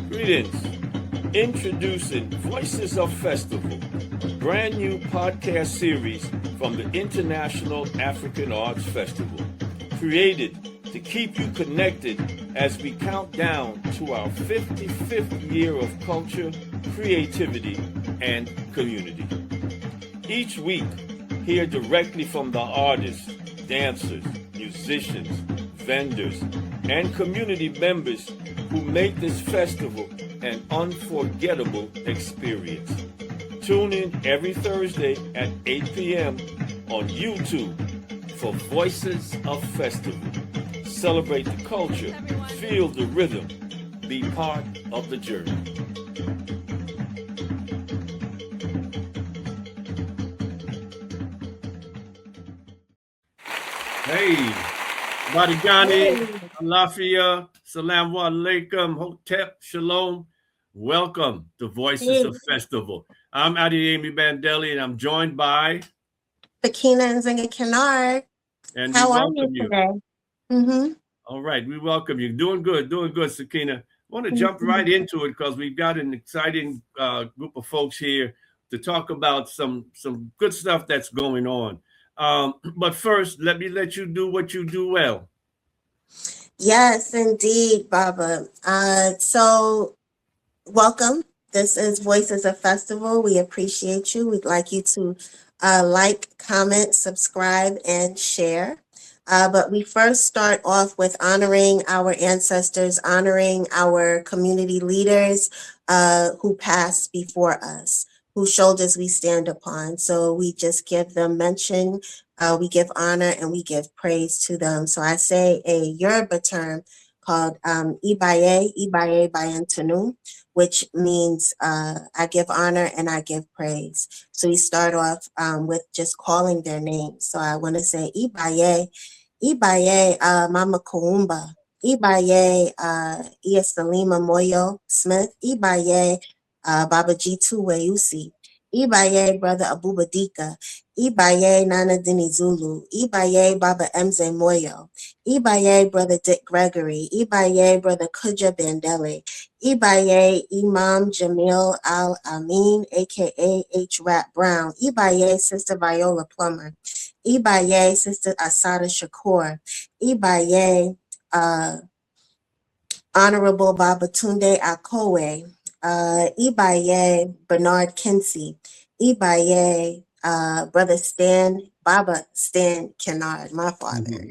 Greetings. Introducing Voices of Festival, brand new podcast series from the International African Arts Festival, created to keep you connected as we count down to our 55th year of culture, creativity, and community. Each week, hear directly from the artists, dancers, musicians, vendors, and community members who make this festival an unforgettable experience. Tune in every Thursday at 8 p.m. on YouTube for Voices of Festival. Celebrate the culture, feel the rhythm, be part of the journey. Hey, Badigani, Alafia, Salaam Alaikum, Hotep, Shalom. Welcome to Voices of Festival. I'm Adeyemi Bandeli, and I'm joined by Sakina and Kinard. And how are you today? All right, we welcome you. Doing good, Sakina. I want to jump right into it because we've got an exciting group of folks here to talk about some good stuff that's going on. But first, let me let you do what you do well. Yes, indeed, Baba. So welcome. This is Voices of Festival. We appreciate you. We'd like you to like, comment, subscribe, and share. But we first start off with honoring our ancestors, honoring our community leaders who passed before us, whose shoulders we stand upon. So we just give them mention, we give honor, and we give praise to them. So I say a Yoruba term called Ibaye Bayantanu, which means I give honor and I give praise. So we start off with just calling their names. So I want to say Ibaye Mama Koumba, Ibaye Salima Moyo Smith, Ibaye Baba G2 Weusi, Ibaye Brother Abubadika, Ibaye Nana Dini Zulu, Ibaye Baba Mze Moyo, Ibaye Brother Dick Gregory, Ibaye Brother Kuja Bandeli, Ibaye Imam Jamil Al Amin, aka H. Rap Brown, Ibaye Sister Viola Plummer, Ibaye Sister Asada Shakur, Ibaye Honorable Babatunde Akowe, Ibaye Bernard Kinsey, Ibaye Brother Baba Stan Kinard, my father.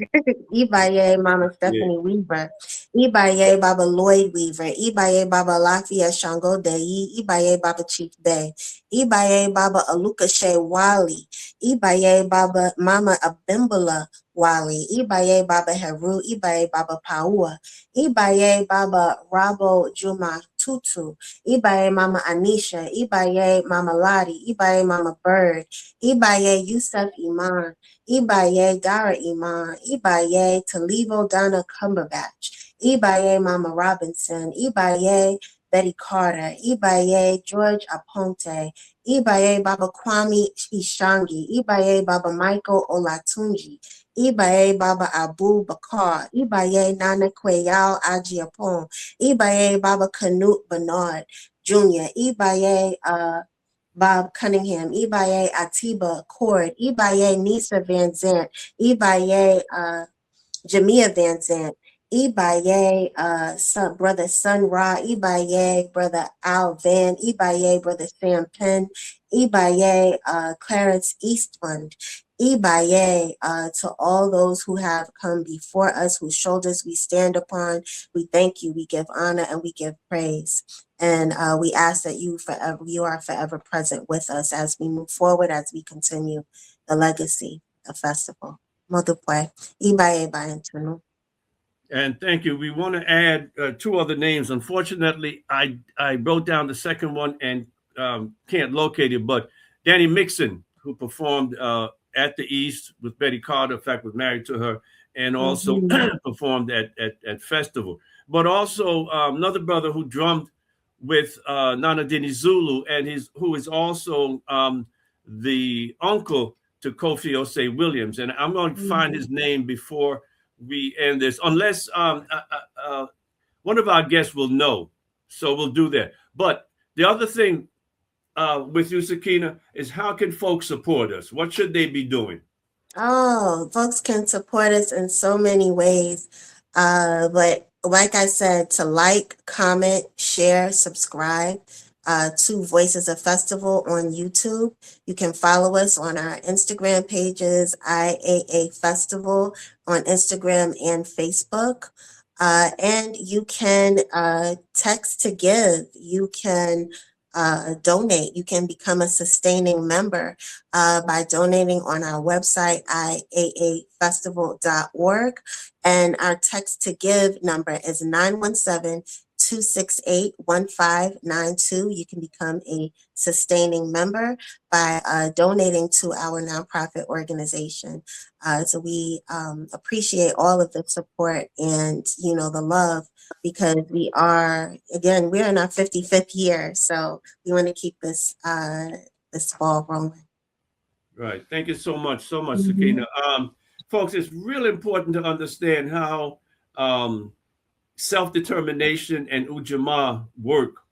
Ibaye Mama Stephanie Weaver, Ibaye Baba Lloyd Weaver, Ibaye Baba Lafia Shango Deyi, Ibaye Baba Chief Bay, Ibaye Baba Aluka Shea Wali, Ibaye Baba Mama Abimbala Wali, Ibaye Baba Heru, Ibaye Baba Paua, Ibaye Baba Rabo Juma Tutu, Ibaye Mama Anisha, Ibaye Mama Lottie, Ibaye Mama Bird, Ibaye Yusuf Iman, Ibaye Dara Iman, Ibaye Talivo Donna Cumberbatch, Ibaye Mama Robinson, Ibaye Betty Carter, Ibaye George Aponte, Ibaye Baba Kwame Ishangi, Ibaye Baba Michael Olatunji, Ibaye Baba Abu Bakar, Ibaye Nana Kweyal Ajiapon, Ibaye Baba Canute Bernard Jr., Ibaye Bob Cunningham, Ibaye Atiba Cord, Ibaye Nisa Van Zant, Ibaye Jamia Van Zant, Ibaye Brother Sun Ra, Ibaye Brother Al Van, Ibaye Brother Sam Penn, Ibaye Clarence Eastland, Ibaye to all those who have come before us, whose shoulders we stand upon. We thank you, we give honor, and we give praise. And we ask that you are forever present with us as we move forward, as we continue the legacy of Festival. Modupwe, Ibaye Bayantunu. And thank you. We want to add two other names. Unfortunately, I wrote down the second one and can't locate it, but Danny Mixon, who performed at the East with Betty Carter, in fact, was married to her, and also performed at Festival. But also another brother who drummed with Nana Dini Zulu, and who is also the uncle to Kofi Osei Williams. And I'm going to find his name before we end this, unless one of our guests will know. So we'll do that. But the other thing with you, Sakina, is how can folks support us? What should they be doing? Oh, folks can support us in so many ways. But like I said, to like, comment, share, subscribe to Voices of Festival on YouTube. You can follow us on our Instagram pages, IAA Festival on Instagram and Facebook. And you can text to give. You can donate. You can become a sustaining member by donating on our website, iaafestival.org. And our text to give number is 917-268-1592. You can become a sustaining member by donating to our nonprofit organization. So we appreciate all of the support and, the love, because we're in our 55th year. So we want to keep this ball rolling. Right. Thank you so much, Sakina. Folks, it's really important to understand how self-determination and Ujamaa work,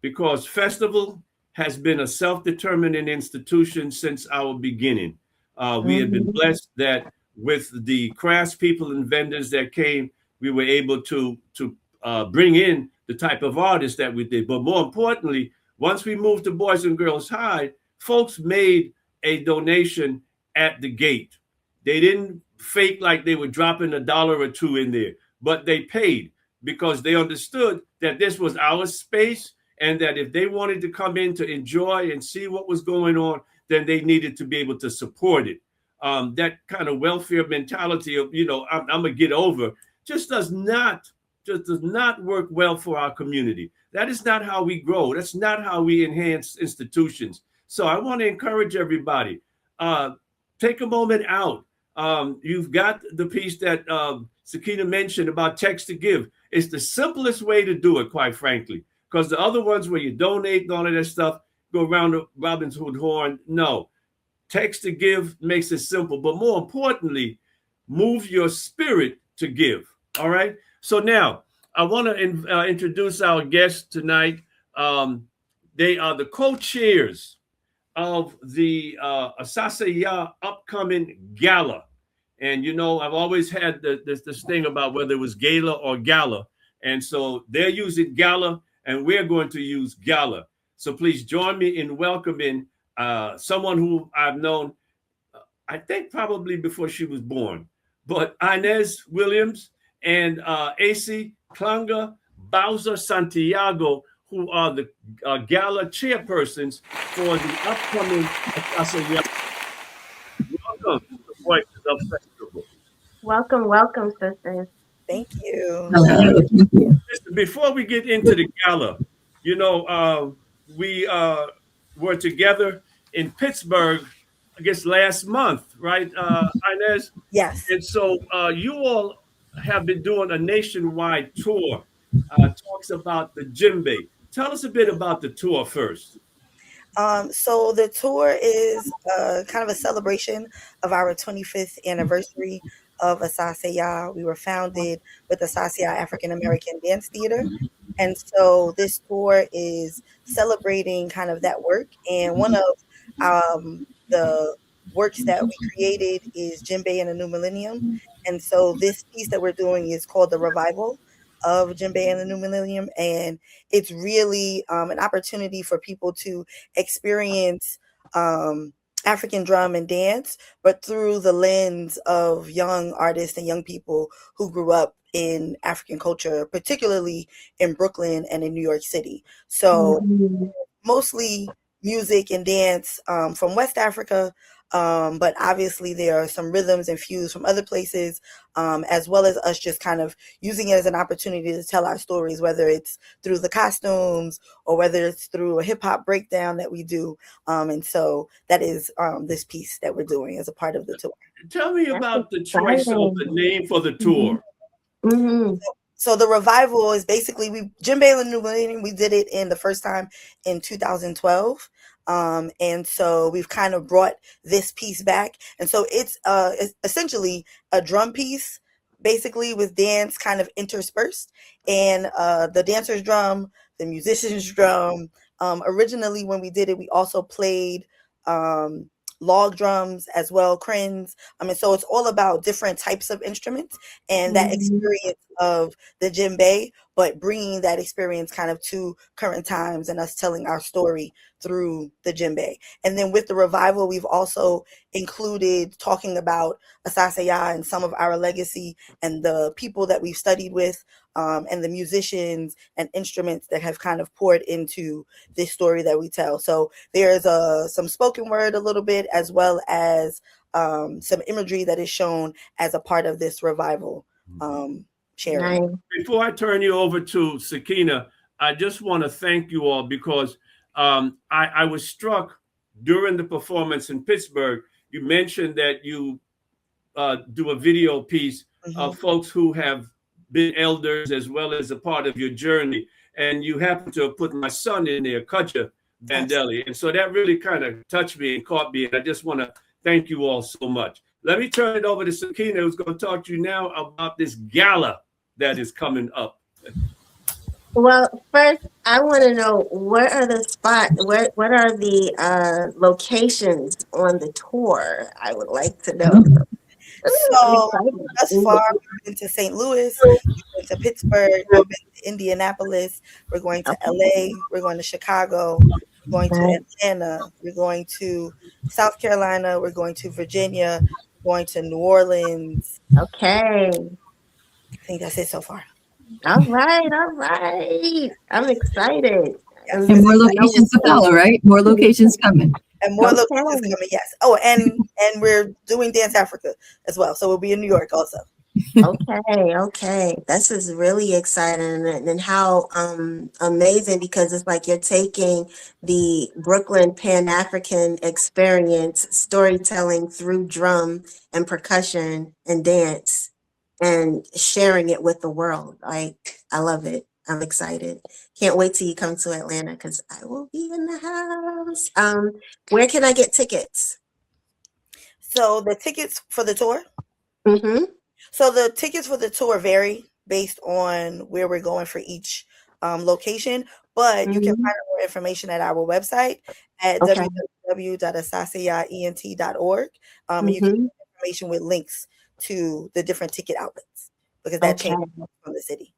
because festival has been a self-determining institution since our beginning. We have been blessed that with the craftspeople and vendors that came, we were able to bring in the type of artists that we did. But more importantly, once we moved to Boys and Girls High, folks made a donation at the gate. They didn't fake like they were dropping $1 or $2 in there, but they paid because they understood that this was our space, and that if they wanted to come in to enjoy and see what was going on, then they needed to be able to support it. That kind of welfare mentality of, I'm gonna get over, just does not work well for our community. That is not how we grow. That's not how we enhance institutions. So I want to encourage everybody, take a moment out. You've got the piece that Sakina mentioned about text to give. It's the simplest way to do it, quite frankly, because the other ones where you donate and all of that stuff go around the Robin Hood horn. No, text to give makes it simple, but more importantly, move your spirit to give. All right. So now I want to introduce our guests tonight. They are the co-chairs of the Asaseyaa upcoming gala. And, I've always had this thing about whether it was gala or gala. And so they're using gala, and we're going to use gala. So please join me in welcoming someone who I've known, I think probably before she was born, but Inez Williams and AC Kilanga Bowser Santiago, who are the gala chairpersons for the upcoming Asaseyaa. Welcome to the Voices of Festival. Welcome, sisters. Thank you. Hello. Thank you. Listen, before we get into the gala, we were together in Pittsburgh, I guess last month, right, Inez? Yes. And so you all have been doing a nationwide tour, talks about the djembe. Tell us a bit about the tour first. So the tour is kind of a celebration of our 25th anniversary of Asaseyaa. We were founded with Asaseyaa African American Dance Theater. And so this tour is celebrating kind of that work. And one of the works that we created is Djembe in the New Millennium. And so this piece that we're doing is called The Revival of Djembe in the New Millennium. And it's really an opportunity for people to experience African drum and dance, but through the lens of young artists and young people who grew up in African culture, particularly in Brooklyn and in New York City. So mostly music and dance from West Africa, but obviously there are some rhythms infused from other places, as well as us just kind of using it as an opportunity to tell our stories, whether it's through the costumes or whether it's through a hip hop breakdown that we do. And so that is this piece that we're doing as a part of the tour. Tell me about the choice of the name for the tour. So the revival is basically Djembe in the New Millennium. We did it in the first time in 2012. And so we've kind of brought this piece back. And so it's essentially a drum piece basically with dance kind of interspersed, and the dancer's drum, the musician's drum. Originally, when we did it, we also played um, log drums as well, crins. I mean, so it's all about different types of instruments and that Mhm. experience of the djembe, but bringing that experience kind of to current times and us telling our story through the djembe. And then with the revival, we've also included talking about Asaseyaa and some of our legacy and the people that we've studied with, and the musicians and instruments that have kind of poured into this story that we tell. So there's some spoken word a little bit, as well as some imagery that is shown as a part of this revival sharing. Nice. Before I turn you over to Sakina, I just want to thank you all because I was struck during the performance in Pittsburgh. You mentioned that you do a video piece of folks who have been elders as well as a part of your journey. And you happen to have put my son in there, Kutcha Bandeli. And so that really kind of touched me and caught me. And I just want to thank you all so much. Let me turn it over to Sakina, who's going to talk to you now about this gala that is coming up. Well, first, I want to know what are the spot, what are the locations on the tour? I would like to know. I'm So excited. thus far, we've been to St. Louis, we've been to Pittsburgh, we've been to Indianapolis, we're going to LA, we're going to Chicago, we're going to Okay. Atlanta, we're going to South Carolina, we're going to Virginia, we're going to New Orleans. Okay. I think that's it so far. All right. All right. I'm excited. Yes. I'm And more excited to know locations to what's follow, right? More locations coming. And more locations okay. coming, yes. Oh, and we're doing Dance Africa as well. So we'll be in New York also. Okay, okay. This is really exciting and how amazing because it's like you're taking the Brooklyn Pan-African experience, storytelling through drum and percussion and dance and sharing it with the world. Like I love it. I'm excited. Can't wait till you come to Atlanta because I will be in the house. Where can I get tickets? So the tickets for the tour. Mm-hmm. So the tickets for the tour vary based on where we're going for each location, but you can Mm-hmm. find out more information at our website at Okay. www.asaseyaa.ent.org. And you can Mm-hmm. get information with links to the different ticket outlets because that Okay. changes from the city.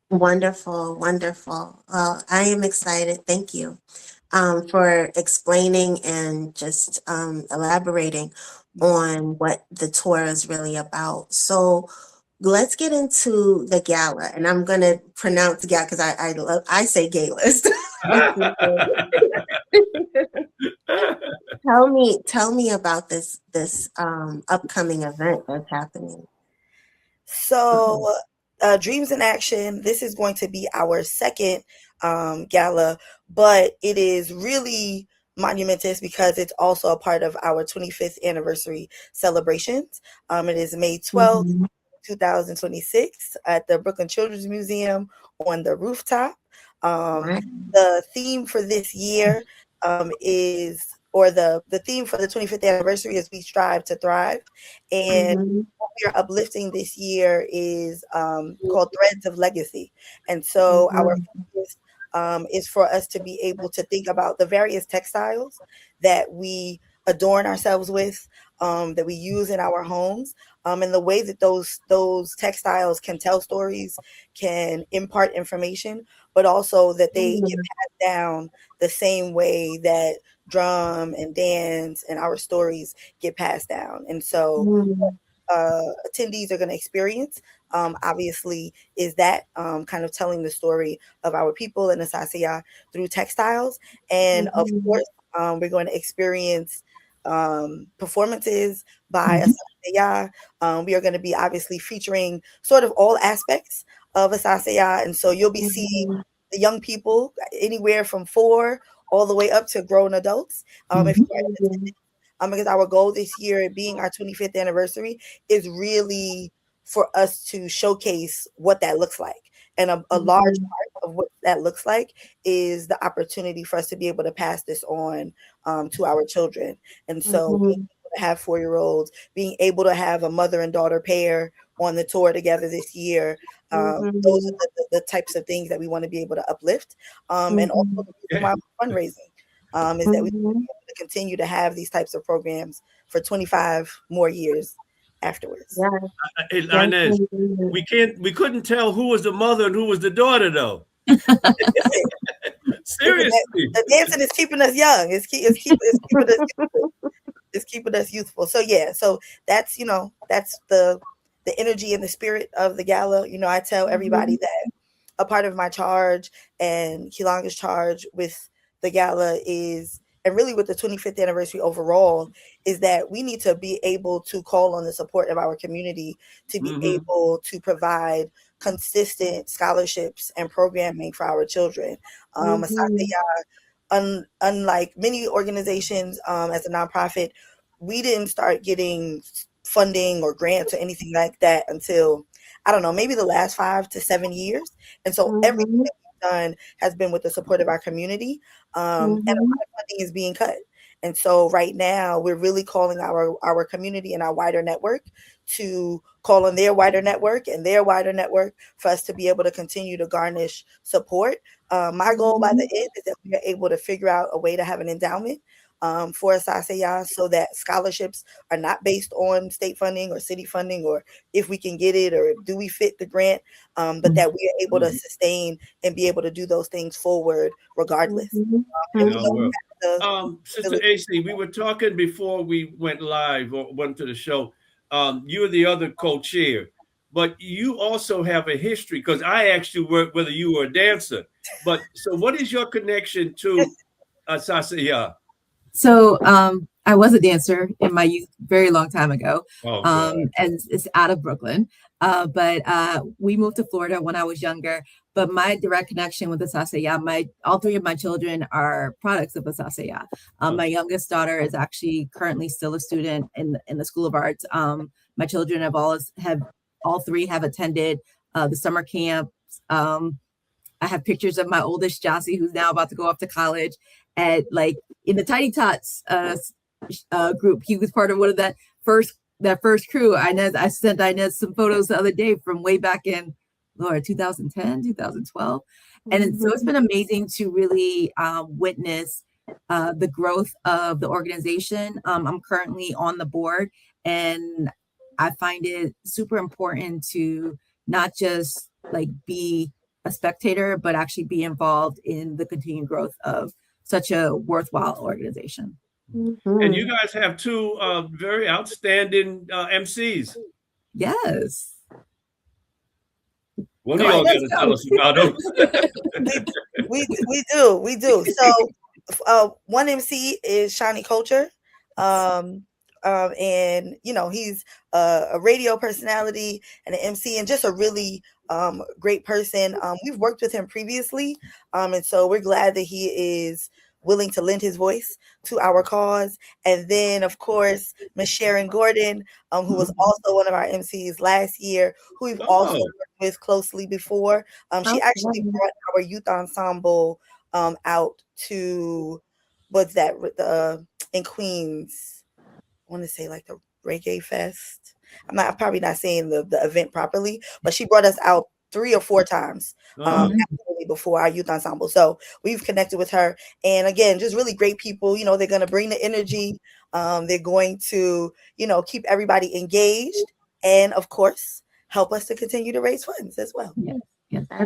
Wonderful, wonderful. Well, I am excited. Thank you for explaining and just elaborating on what the tour is really about. So let's get into the gala, and I'm gonna pronounce gala because I say galas. Tell me about this upcoming event that's happening. So, Dreams in Action, this is going to be our second gala, but it is really monumentous because it's also a part of our 25th anniversary celebrations. It is May 12th, Mhm. 2026 at the Brooklyn Children's Museum on the rooftop. Um, Right. the theme for this year is, or the theme for the 25th anniversary is We Strive to Thrive. And Mhm. what we are uplifting this year is called Threads of Legacy. And so our Mhm. focus is for us to be able to think about the various textiles that we adorn ourselves with, that we use in our homes, and the way that those textiles can tell stories, can impart information, but also that they get passed down the same way that drum and dance and our stories get passed down. And so Mhm. attendees are going to experience, obviously, is that kind of telling the story of our people in Asaseyaa through textiles. And of Mhm. course, we're going to experience performances by Mhm. Asaseyaa. We are going to be obviously featuring sort of all aspects of Asaseyaa. And so you'll be seeing Mhm. the young people anywhere from 4 all the way up to grown adults. If Mhm. you're in attendance, because our goal this year, being our 25th anniversary, is really for us to showcase what that looks like. And a large Mhm. part of what that looks like is the opportunity for us to be able to pass this on to our children. And so being Mhm. able to have 4-year-olds, being able to have a mother and daughter pair on the tour together this year. Those are the types of things that we want to be able to uplift. And also the reason why we're fundraising is that we want to be able to continue to have these types of programs for 25 more years afterwards. Hey, Inez, we couldn't tell who was the mother and who was the daughter, though. Seriously, the dancing is keeping us young. It's keeping us youthful. It's keeping us youthful. So yeah, so that's that's the energy and the spirit of the gala. I tell everybody that a part of my charge and Kilanga's charge with the gala is, and really with the 25th anniversary overall, is that we need to be able to call on the support of our community to be able to provide consistent scholarships and programming for our children. Asaseyaa, unlike many organizations, as a nonprofit, we didn't start getting funding or grants or anything like that until, I don't know, maybe the last 5 to 7 years. And so everything that we've done has been with the support of our community. And a lot of funding is being cut. And so right now we're really calling our community and our wider network to call on their wider network and their wider network for us to be able to continue to garnish support. My goal by the end is that we are able to figure out a way to have an endowment for Asaseyaa, so that scholarships are not based on state funding or city funding, or if we can get it or do we fit the grant, but that we are able to sustain and be able to do those things forward regardless. Sister AC, we were talking before we went live or went to the show. You're the other co-chair, but you also have a history, because I asked you whether you were a dancer. But so what is your connection to Asaseyaa? So I was a dancer in my youth, very long time ago, and it's out of Brooklyn. But we moved to Florida when I was younger. But my direct connection with Asaseyaa, all three of my children are products of Asaseyaa. My youngest daughter is actually currently still a student in the School of Arts. My children have all three have attended the summer camp. I have pictures of my oldest Jossie, who's now about to go off to college, at in the Tiny Tots group. He was part of one of that first crew. Inez, I sent Inez some photos the other day from way back in 2010, 2012. And so it's been amazing to really witness the growth of the organization. I'm currently on the board, and I find it super important to not just be a spectator, but actually be involved in the continued growth of such a worthwhile organization. And you guys have two very outstanding MCs. Yes. What do y'all got to tell us about them? We do. So one MC is Shani Culture. And he's a radio personality and an MC, and just a really great person. We've worked with him previously, and so we're glad that he is willing to lend his voice to our cause. And then, of course, Miss Sharon Gordon, who was also one of our MCs last year, who we've also worked with closely before. She actually brought our youth ensemble out to in Queens. I want to say the Reggae Fest. I'm probably not saying the event properly, but she brought us out 3 or 4 times before our youth ensemble. So we've connected with her, and again, just really great people. They're going to bring the energy. They're going to keep everybody engaged, and of course help us to continue to raise funds as well. Yeah.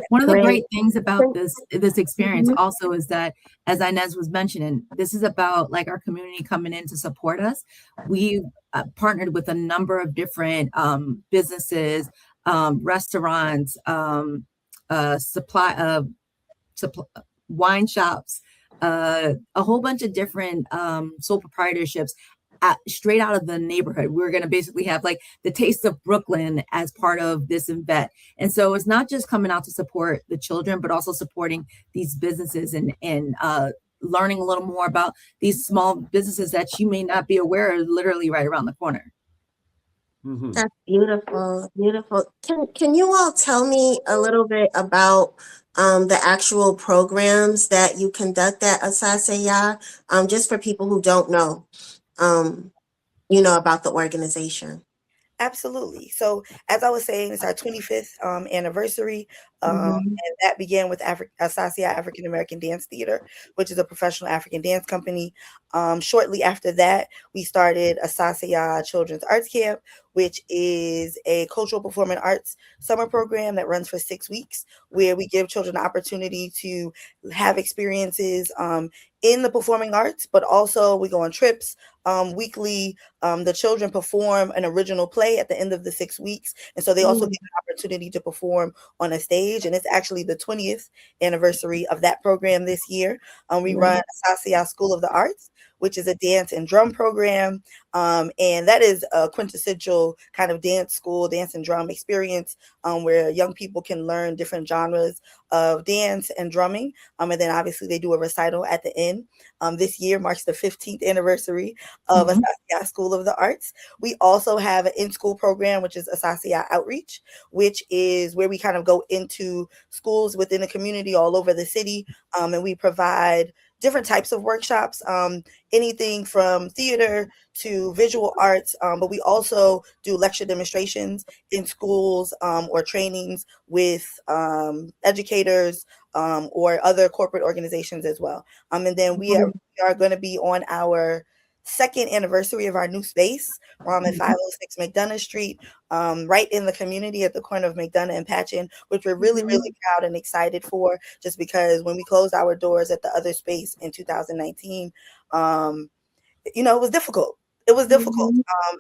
One of the great things about this experience also is that, as Inez was mentioning, this is about our community coming in to support us. We've partnered with a number of different businesses, restaurants, supply wine shops, a whole bunch of different sole proprietorships straight out of the neighborhood. We're going to basically have the taste of Brooklyn as part of this event. And so it's not just coming out to support the children, but also supporting these businesses and learning a little more about these small businesses that you may not be aware are literally right around the corner. That's beautiful. Can you all tell me a little bit about the actual programs that you conduct at Asaseyaa, just for people who don't know about the organization? Absolutely. So, as I was saying, it's our 25th anniversary, and that began with Asaseyaa African American Dance Theater, which is a professional African dance company. Shortly after that, we started Asaseyaa Children's Arts Camp, which is a cultural performing arts summer program that runs for 6 weeks, where we give children the opportunity to have experiences in the performing arts, but also we go on trips weekly. The children perform an original play at the end of the 6 weeks. And so they also get an opportunity to perform on a stage. And it's actually the 20th anniversary of that program this year. We run Asaseyaa School of the Arts, which is a dance and drum program. And that is a quintessential kind of dance school, dance and drum experience where young people can learn different genres of dance and drumming. And then obviously they do a recital at the end. This year marks the 15th anniversary of Asaseyaa School of the Arts. We also have an in-school program, which is Asaseyaa Outreach, which is where we kind of go into schools within the community all over the city, and we provide different types of workshops, anything from theater to visual arts, but we also do lecture demonstrations in schools or trainings with educators or other corporate organizations as well. And then we are going to be on our second anniversary of our new space. We're at 506 McDonough Street, right in the community at the corner of McDonough and Patchen, which we're really, really proud and excited for, just because when we closed our doors at the other space in 2019, it was difficult. It was difficult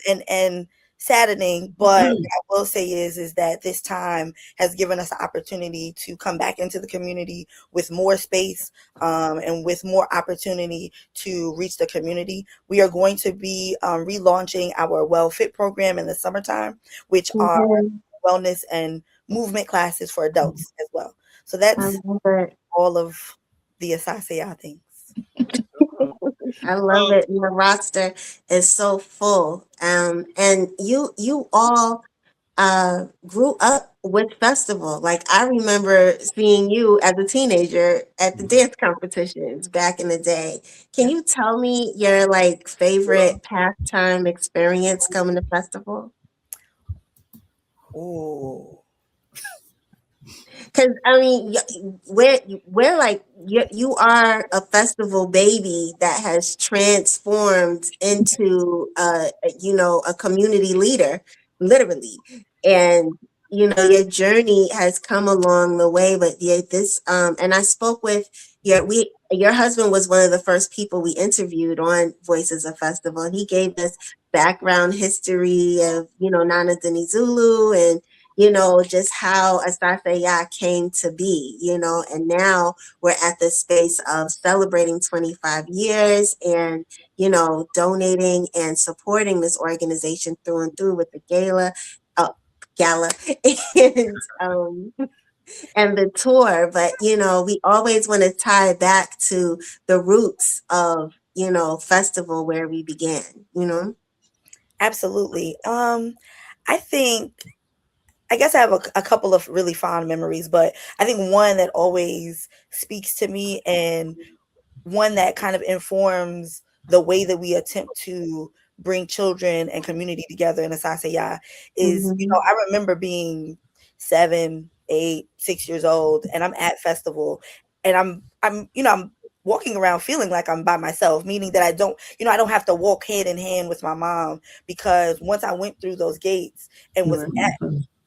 and saddening, but what I will say is that this time has given us the opportunity to come back into the community with more space and with more opportunity to reach the community. We are going to be relaunching our Well Fit program in the summertime, which are wellness and movement classes for adults as well. So that's all of the Asaseyaa things. I love it. Your roster is so full. And you all grew up with festival. Like I remember seeing you as a teenager at the dance competitions back in the day. Can you tell me your like favorite pastime experience coming to festival? Oh. Because I mean, we're like you are a festival baby that has transformed into a community leader, literally, and your journey has come along the way. But yeah, this and I spoke with your husband was one of the first people we interviewed on Voices of Festival, and he gave us background history of Nana Denny Zulu and just how Asaseyaa came to be, and now we're at the space of celebrating 25 years and, donating and supporting this organization through and through with the gala and the tour. But, we always want to tie back to the roots of, festival where we began. Absolutely. I guess I have a couple of really fond memories, but I think one that always speaks to me and one that kind of informs the way that we attempt to bring children and community together in Asaseyaa is, I remember being 7, 8, 6 years old, and I'm at festival, and I'm walking around feeling like I'm by myself, meaning that I don't have to walk hand in hand with my mom, because once I went through those gates and was at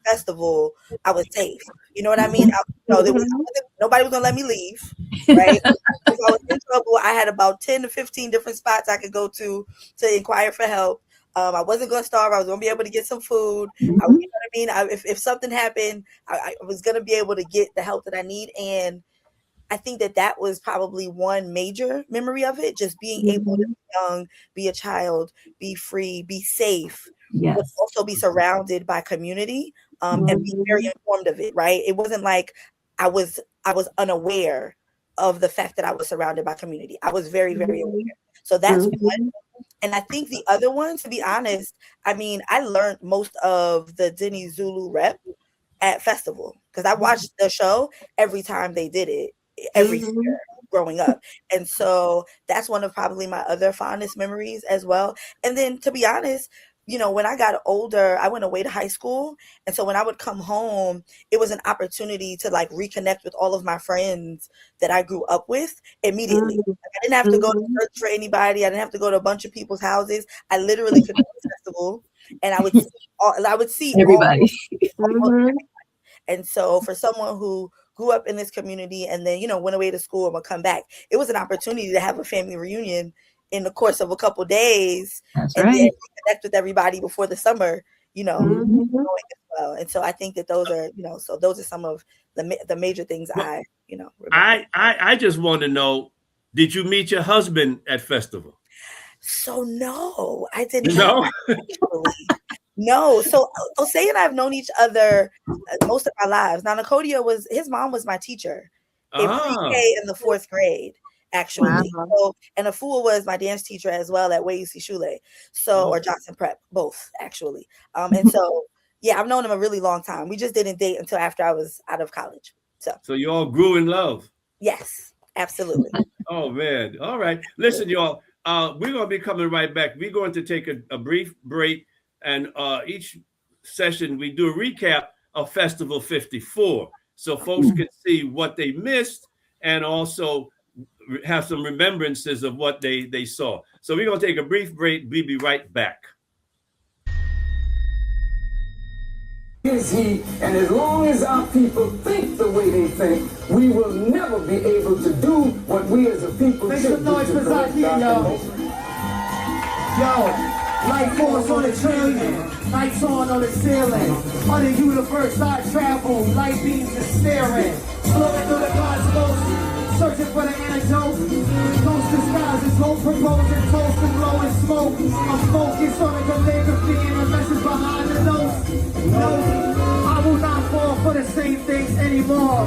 festival, I was safe. You know what I mean? Nobody was gonna let me leave, right? If I was in trouble, I had about 10 to 15 different spots I could go to inquire for help. I wasn't gonna starve. I was gonna be able to get some food. You know what I mean? If something happened, I was gonna be able to get the help that I need. And I think that was probably one major memory of it, just being able to be young, be a child, be free, be safe, but also be surrounded by community, and be very informed of it, right? It wasn't like I was unaware of the fact that I was surrounded by community. I was very, very aware. So that's one. And I think the other one, to be honest, I mean, I learned most of the Denny Zulu rep at festival, because I watched the show every time they did it every year growing up. And so that's one of probably my other fondest memories as well. And then, to be honest, when I got older, I went away to high school. And so when I would come home, it was an opportunity to like reconnect with all of my friends that I grew up with immediately. Mhm. Like, I didn't have to go to search for anybody. I didn't have to go to a bunch of people's houses. I literally could go to the festival and I would see Everybody. Mhm. And so for someone who grew up in this community and then, went away to school and would come back, it was an opportunity to have a family reunion in the course of a couple days. That's and then right. connect with everybody before the summer, Mhm. going as well. And so I think that those are, so those are some of the major things I remember. I just want to know, did you meet your husband at festival? So no, I did No? not actually. No. So Osei and I have known each other most of our lives. Now, Nakodia his mom was my teacher in pre-K in the 4th grade, actually. Wow. So, and Afua was my dance teacher as well at Wayusi Shule. So, or Johnson Prep, both actually. And so, yeah, I've known him a really long time. We just didn't date until after I was out of college. So you all grew in love. Yes, absolutely. Oh man. All right. Listen, y'all, we're going to be coming right back. We're going to take a brief break, and each session we do a recap of Festival 54 so folks can see what they missed and also have some remembrances of what they saw. So we're going to take a brief break. We'll be right back. Is he, and as long as our people think the way they think, we will never be able to do what we as a people Make should some noise do. for Sakina, yo. Light force on the trillion, lights on the ceiling. On the universe I travel, light beams are staring. Floating through the cosmos, searching for the antidote. Ghost disguises, hope proposing, toast and blowing smoke. I'm focused on the calligraphy and the message behind the notes. No, I will not fall for the same things anymore.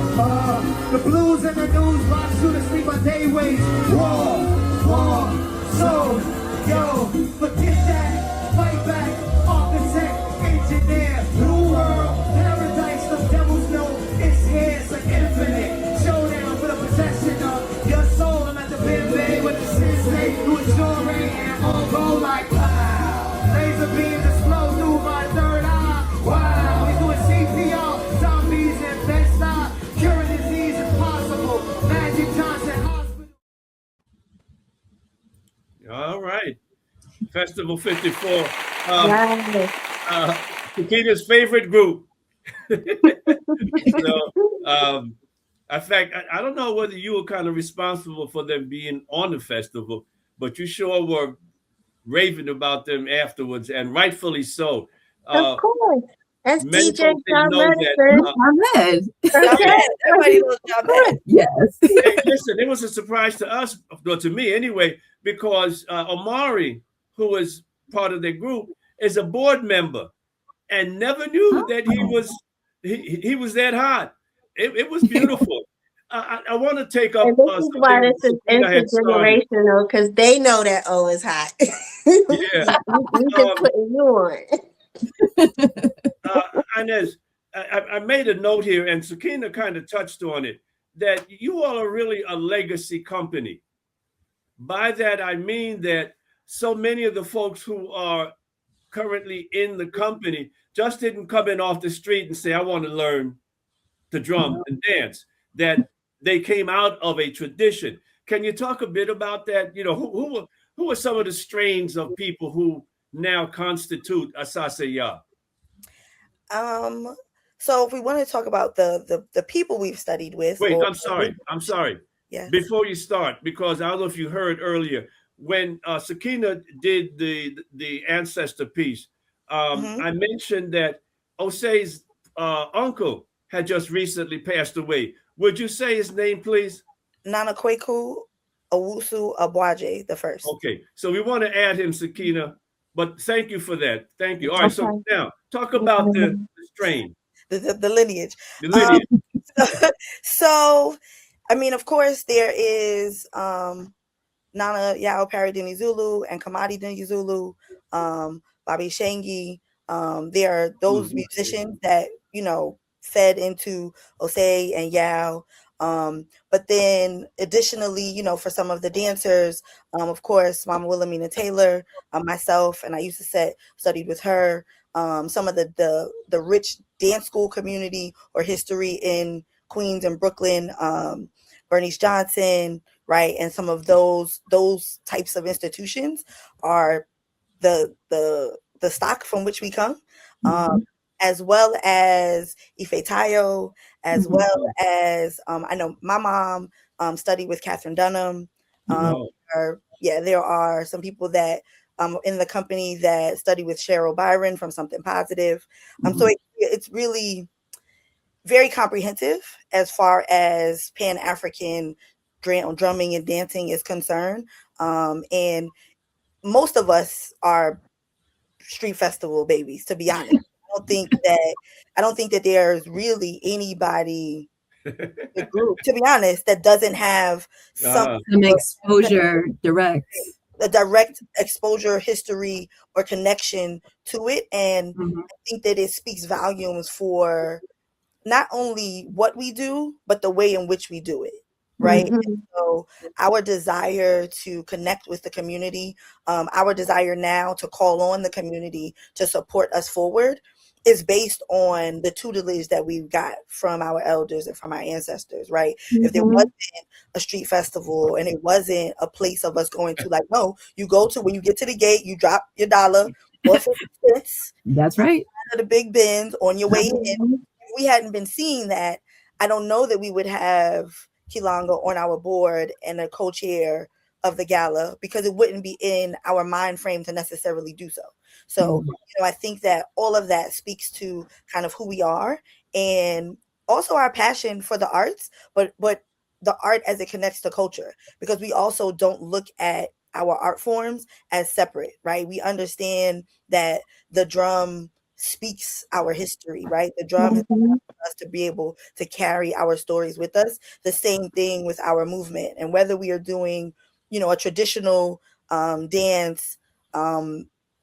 The blues and the news box you to sleep a day waits. War, so, yo, forget that, fight back, architect, engineer, new world, paradise, the devils know it's here, it's an infinite showdown for the possession of your soul. I'm at the bed with the sensei, who is your and all go like wow. Laser beams explode through my third eye. Wow, he's doing CPR, zombies and Bed-Stuy, curing disease impossible. Magic Johnson Hospital. All right. Festival 54. Yes. Sakina's favorite group. So, in fact, I don't know whether you were kind of responsible for them being on the festival, but you sure were raving about them afterwards, and rightfully so. Of course. That's many DJ folks didn't John know that, Medicine. I'm red. Everybody knows John. Yes. Hey, listen, it was a surprise to us, or to me anyway, because Omari, who was part of their group, is a board member, and never knew that he was that hot. It was beautiful. I want to take up. And this is why this is intergenerational, because they know that O is hot. Yeah. We just putting you on. Inez, I made a note here, and Sakina kind of touched on it, that you all are really a legacy company. By that, I mean that so many of the folks who are currently in the company just didn't come in off the street and say, I want to learn to drum and dance, that they came out of a tradition. Can you talk a bit about that? You know, who are some of the strains of people who now constitute Asaseyaa? So if we want to talk about the people we've studied with. Wait, I'm sorry. Yes. Before you start, because I don't know if you heard earlier, when Sakina did the ancestor piece, I mentioned that Osei's uncle had just recently passed away. Would you say his name, please? Nana Kweku Owusu Abwaje the first. Okay, so we want to add him, Sakina, but thank you for that. Thank you. All right, so now talk about the strain. The lineage. The lineage. So, I mean, of course, there is Nana Yao Paradini Zulu and Kamadi Dini Zulu, Bobby Shangi. There are those musicians that, fed into Osei and Yao. But then additionally, you know, for some of the dancers, of course, Mama Wilhelmina Taylor, myself, and I used to studied with her. Some of the rich dance school community or history in Queens and Brooklyn, Bernice Johnson, right, and some of those types of institutions are the stock from which we come, as well as Ife Tayo, as well as I know my mom studied with Catherine Dunham. There are some people that in the company that study with Cheryl Byron from Something Positive. So it's really very comprehensive as far as Pan-African drumming and dancing is concerned. And most of us are street festival babies, to be honest. I don't think that there's really anybody, the group, to be honest, that doesn't have some exposure direct. A direct exposure, history, or connection to it. And I think that it speaks volumes for not only what we do, but the way in which we do it. Right. And so our desire to connect with the community, our desire now to call on the community to support us forward is based on the tutelage that we've got from our elders and from our ancestors. Right. If there wasn't a street festival and it wasn't a place of us going to, like, no, you go to, when you get to the gate, you drop your dollar or 50 cents. That's right. The big bins on your way in. If we hadn't been seeing that, I don't know that we would have Kilanga on our board and a co-chair of the gala, because it wouldn't be in our mind frame to necessarily do so. So, you know, I think that all of that speaks to kind of who we are, and also our passion for the arts, but the art as it connects to culture, because we also don't look at our art forms as separate, right? We understand that the drum speaks our history, right? The drum has allowed us to be able to carry our stories with us. The same thing with our movement. And whether we are doing, you know, a traditional dance,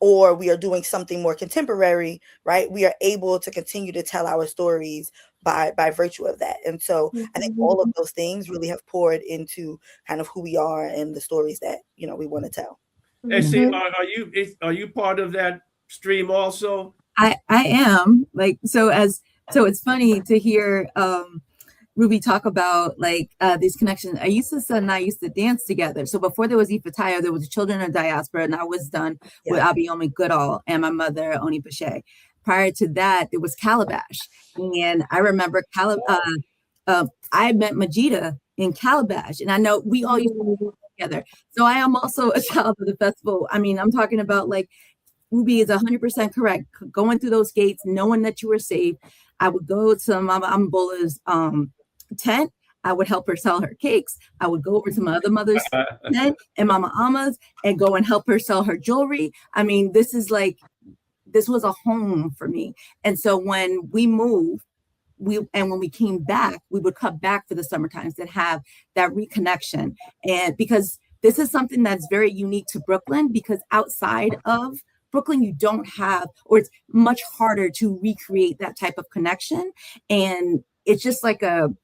or we are doing something more contemporary, right? We are able to continue to tell our stories by virtue of that. And so I think all of those things really have poured into kind of who we are and the stories that, you know, we want to tell. And see, are you part of that stream also? I am, like, so it's funny to hear Rubie talk about like these connections. Aissa and I used to dance together. So before there was Ifatayo, there was Children of Diaspora, and I was done with Adeyemi Goodall and my mother, Oni Pache. Prior to that, there was Calabash. And I remember I met Majida in Calabash, and I know we all used to work together. So I am also a child of the festival. I mean, I'm talking about, like, Rubie is 100% correct. Going through those gates, knowing that you were safe. I would go to Mama Ambola's tent. I would help her sell her cakes. I would go over to my other mother's tent and Mama Ama's and go and help her sell her jewelry. I mean, this was a home for me. And so when we moved, when we came back, we would come back for the summer times and have that reconnection. And because this is something that's very unique to Brooklyn, because outside of Brooklyn, you don't have, or it's much harder to recreate that type of connection. And it's just like an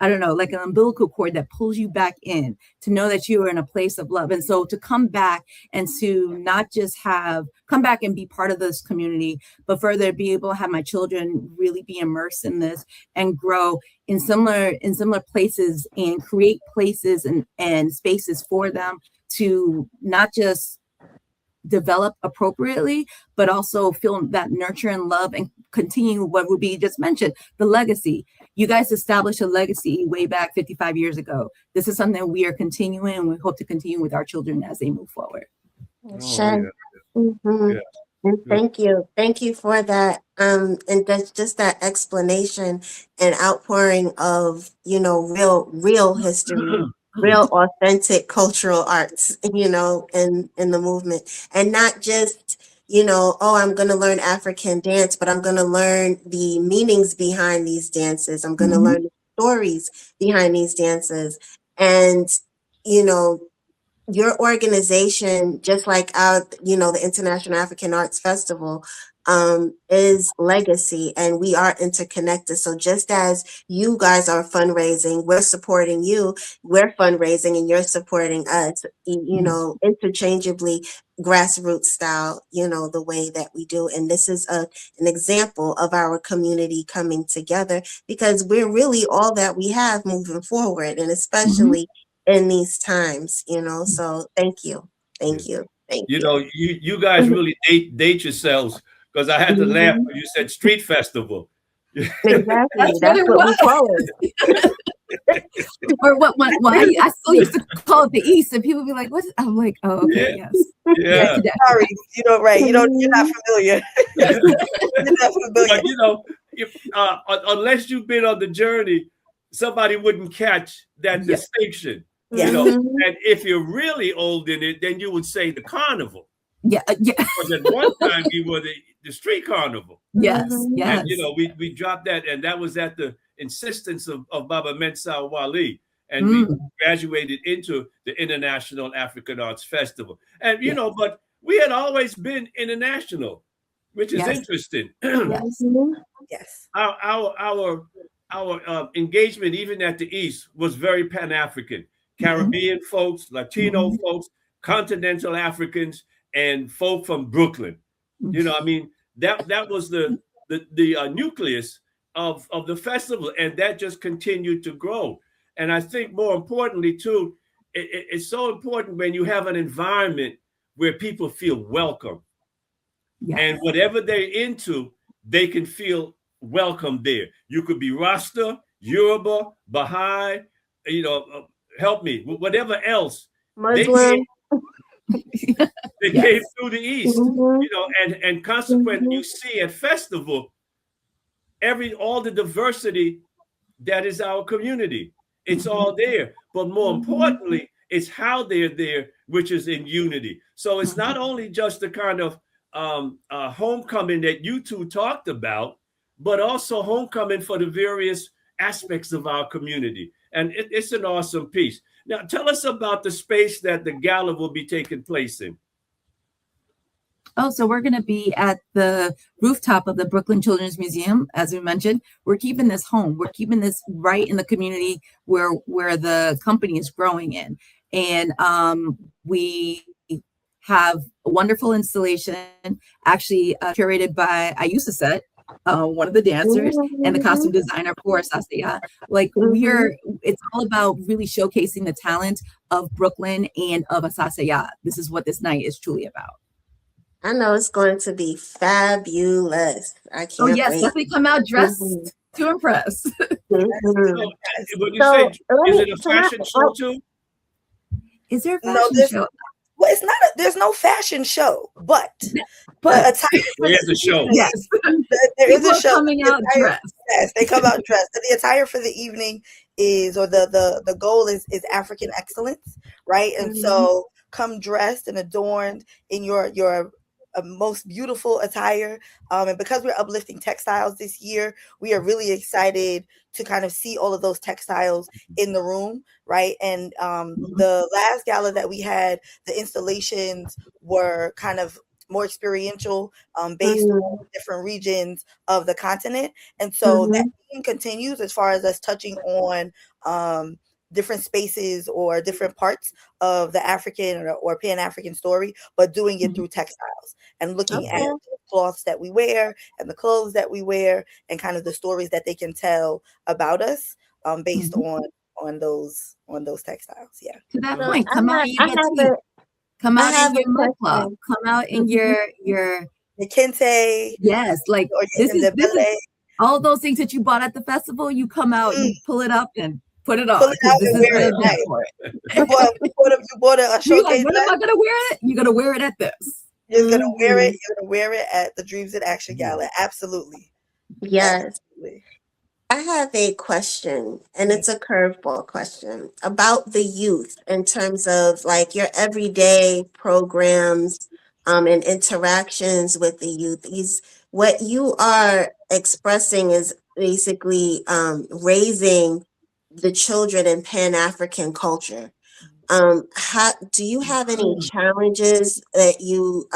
umbilical cord that pulls you back in, to know that you are in a place of love. And so to come back and to not just come back and be part of this community, but further be able to have my children really be immersed in this and grow in similar places, and create places and spaces for them to not just develop appropriately, but also feel that nurture and love and continue what Rubie just mentioned, the legacy. You guys established a legacy way back 55 years ago. This is something we are continuing, and we hope to continue with our children as they move forward. Sure. And thank you for that, and that's just that explanation and outpouring of, you know, real history, real authentic cultural arts, you know, in the movement, and not just, you know, oh, I'm going to learn African dance, but I'm going to learn the meanings behind these dances. I'm going to learn the stories behind these dances. And, you know, your organization, just like our, you know, the International African Arts Festival, is legacy, and we are interconnected. So just as you guys are fundraising, we're supporting you, we're fundraising and you're supporting us, you know, interchangeably, grassroots style, you know, the way that we do. And this is an example of our community coming together, because we're really all that we have moving forward, and especially in these times, you know. So thank you. Thank you. Thank You you. know, you guys really date yourselves, because I had to laugh when you said street festival. Exactly. That's what we call it. Or what I still used to call it the East, and people be like, "What?" I'm like, "Oh, okay, yes." Yeah. Sorry, you know, right? You're not familiar. You're not familiar. But you know, unless you've been on the journey, somebody wouldn't catch that distinction. You know, and if you're really old in it, then you would say the carnival. Yeah. Because at one time we were the street carnival. Yes. Yes. And you know, we dropped that, and that was at the insistence of Baba Mensah Wali, and we graduated into the International African Arts Festival. And you know, but we had always been international, which is interesting. Yes. Our engagement, even at the East, was very Pan-African. Caribbean folks, Latino folks, continental Africans, and folk from Brooklyn. You know, I mean, that was the nucleus of the festival, and that just continued to grow. And I think more importantly too, it's so important when you have an environment where people feel welcome, and whatever they're into, they can feel welcome there. You could be Rasta, Yoruba, Baha'i, you know, help me, whatever else. Muslim. They came through the East, you know, and consequently, you see at festival all the diversity that is our community. It's all there, but more importantly, it's how they're there, which is in unity. So it's not only just the kind of homecoming that you two talked about, but also homecoming for the various aspects of our community. And it's an awesome piece. Now, tell us about the space that the gala will be taking place in. Oh, so we're going to be at the rooftop of the Brooklyn Children's Museum. As we mentioned, we're keeping this home. We're keeping this right in the community where the company is growing in. And we have a wonderful installation, actually curated by Asaseyaa, one of the dancers and the costume designer for Asaseyaa. Like it's all about really showcasing the talent of Brooklyn and of Asaseyaa. This is what this night is truly about. I know it's going to be fabulous. I can't wait. Definitely come out dressed to impress. So, when you say, is it a fashion show too? Is there a fashion show? Well, it's not. There's no fashion show, but there's a show. Yes, there is a show coming out dressed. Yes, they come out dressed. The attire for the evening is, or the goal is African excellence, right? And so come dressed and adorned in your most beautiful attire. And because we're uplifting textiles this year, we are really excited to kind of see all of those textiles in the room, right? And the last gala that we had, the installations were kind of more experiential, based on different regions of the continent. And so that theme continues as far as us touching on different spaces or different parts of the African or Pan-African story, but doing it through textiles and looking at the cloths that we wear and the clothes that we wear and kind of the stories that they can tell about us, based on those textiles. Yeah. To that point, come out in your mud club. Come out in your the kente. Yes, like this is all those things that you bought at the festival. You come out, you pull it up and put it on. Pull it out and wear it. You bought a showcase. Like, when am I gonna wear it? You're gonna wear it at this. You're gonna wear it. You're gonna wear it at the Dreams in Action Gala. Absolutely. Yes. Absolutely. I have a question, and it's a curveball question about the youth in terms of like your everyday programs and interactions with the youth. What you are expressing is basically raising the children in Pan-African culture. How do you have any challenges that you